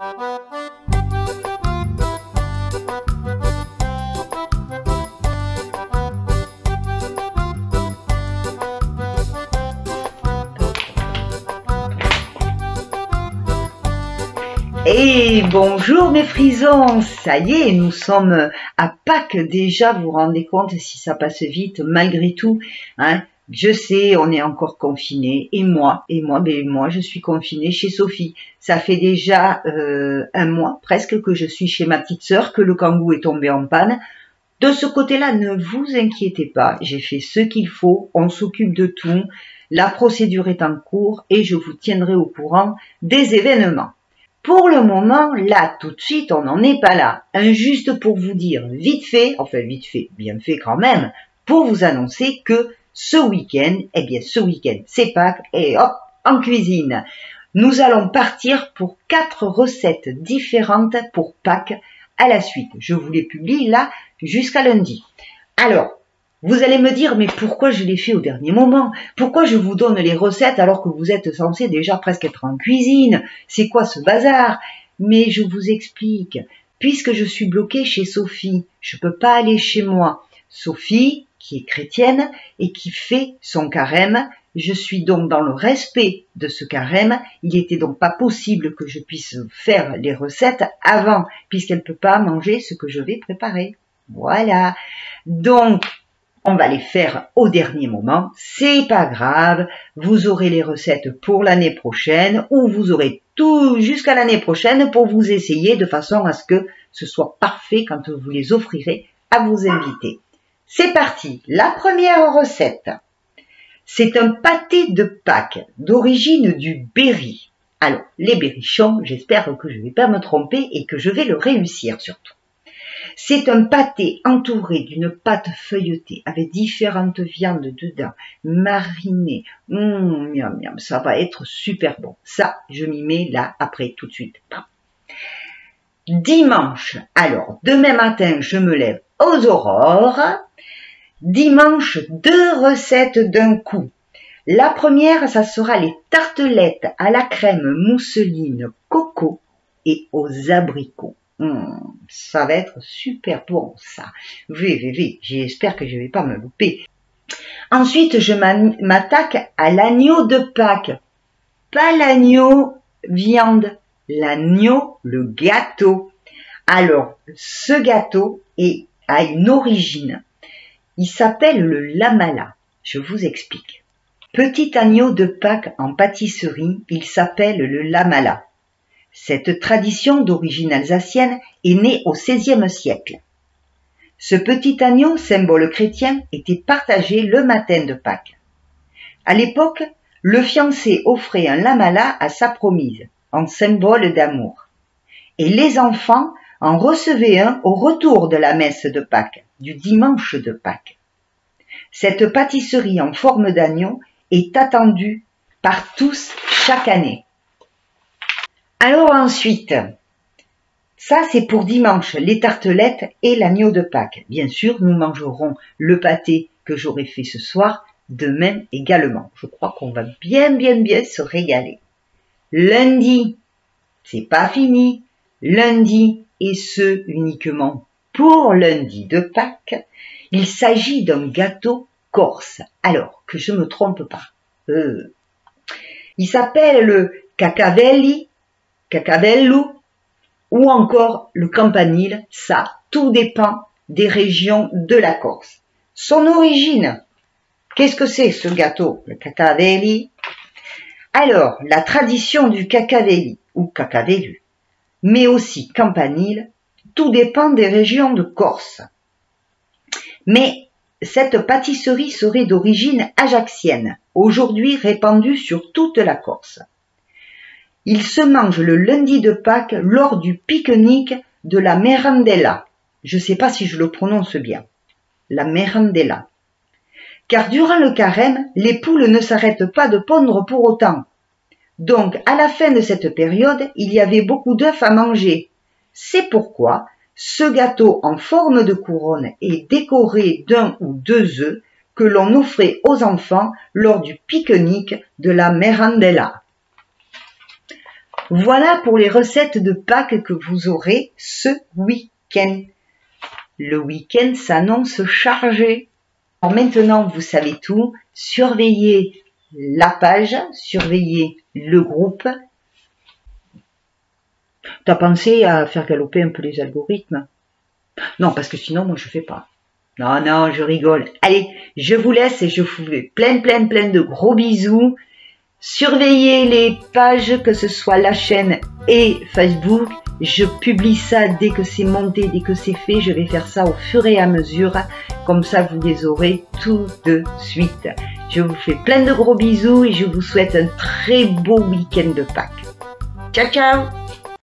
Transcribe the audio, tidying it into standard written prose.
Et bonjour mes frisons, ça y est, nous sommes à Pâques déjà, vous vous rendez compte si ça passe vite malgré tout, hein. Je sais, on est encore confinés, et moi, je suis confinée chez Sophie. Ça fait déjà un mois presque que je suis chez ma petite sœur, que le Kangoo est tombé en panne. De ce côté-là, ne vous inquiétez pas, j'ai fait ce qu'il faut, on s'occupe de tout, la procédure est en cours et je vous tiendrai au courant des événements. Pour le moment, là, tout de suite, on n'en est pas là. Juste pour vous dire, vite fait, enfin vite fait, bien fait quand même, pour vous annoncer que ce week-end, c'est Pâques, et hop, en cuisine. Nous allons partir pour 4 recettes différentes pour Pâques à la suite. Je vous les publie là jusqu'à lundi. Alors, vous allez me dire, mais pourquoi je les fais au dernier moment? Pourquoi je vous donne les recettes alors que vous êtes censé déjà presque être en cuisine? C'est quoi ce bazar? Mais je vous explique. Puisque je suis bloquée chez Sophie, je peux pas aller chez moi. Sophie, qui est chrétienne et qui fait son carême, je suis donc dans le respect de ce carême. Il était donc pas possible que je puisse faire les recettes avant, puisqu'elle peut pas manger ce que je vais préparer. Voilà. Donc, on va les faire au dernier moment, c'est pas grave, vous aurez les recettes pour l'année prochaine ou vous aurez tout jusqu'à l'année prochaine pour vous essayer de façon à ce que ce soit parfait quand vous les offrirez à vos invités. C'est parti, la première recette, c'est un pâté de Pâques d'origine du Berry. Alors, les berrichons, j'espère que je ne vais pas me tromper et que je vais le réussir surtout. C'est un pâté entouré d'une pâte feuilletée avec différentes viandes dedans, marinées. Miam, miam, ça va être super bon. Ça, je m'y mets là, après, tout de suite. Dimanche, alors, demain matin, je me lève aux aurores. Dimanche, 2 recettes d'un coup. La première, ça sera les tartelettes à la crème mousseline coco et aux abricots. Ça va être super bon, ça. Oui, j'espère que je ne vais pas me louper. Ensuite, je m'attaque à l'agneau de Pâques. Pas l'agneau viande, l'agneau, le gâteau. Alors, ce gâteau a une origine. Il s'appelle le lamala. Je vous explique. Petit agneau de Pâques en pâtisserie, il s'appelle le lamala. Cette tradition d'origine alsacienne est née au XVIe siècle. Ce petit agneau, symbole chrétien, était partagé le matin de Pâques. À l'époque, le fiancé offrait un lamala à sa promise, en symbole d'amour. Et les enfants en recevaient un au retour de la messe de Pâques, du dimanche de Pâques. Cette pâtisserie en forme d'agneau est attendue par tous chaque année. Alors ensuite, ça c'est pour dimanche, les tartelettes et l'agneau de Pâques. Bien sûr, nous mangerons le pâté que j'aurai fait ce soir, demain également. Je crois qu'on va bien se régaler. Lundi, c'est pas fini. Lundi, et ce uniquement pour lundi de Pâques, il s'agit d'un gâteau corse. Alors, que je me trompe pas. Il s'appelle le cacavelli, cacavello ou encore le campanile, ça, tout dépend des régions de la Corse. Son origine, qu'est-ce que c'est ce gâteau, le cacavelli? Alors, la tradition du cacavelli ou cacavellu, mais aussi campanile, tout dépend des régions de Corse. Mais cette pâtisserie serait d'origine ajaxienne, aujourd'hui répandue sur toute la Corse. Il se mange le lundi de Pâques lors du pique-nique de la merendella. Je ne sais pas si je le prononce bien. La merendella. Car durant le carême, les poules ne s'arrêtent pas de pondre pour autant. Donc, à la fin de cette période, il y avait beaucoup d'œufs à manger. C'est pourquoi ce gâteau en forme de couronne est décoré d'1 ou 2 œufs que l'on offrait aux enfants lors du pique-nique de la merendella. Voilà pour les recettes de Pâques que vous aurez ce week-end. Le week-end s'annonce chargé. Alors maintenant, vous savez tout. Surveillez la page, surveillez le groupe. T'as pensé à faire galoper un peu les algorithmes? Non, parce que sinon, moi, je fais pas. Non, non, je rigole. Allez, je vous laisse et je vous fais plein de gros bisous. Surveillez les pages, que ce soit la chaîne et Facebook. Je publie ça dès que c'est monté, dès que c'est fait. Je vais faire ça au fur et à mesure. Comme ça, vous les aurez tout de suite. Je vous fais plein de gros bisous et je vous souhaite un très beau week-end de Pâques. Ciao, ciao!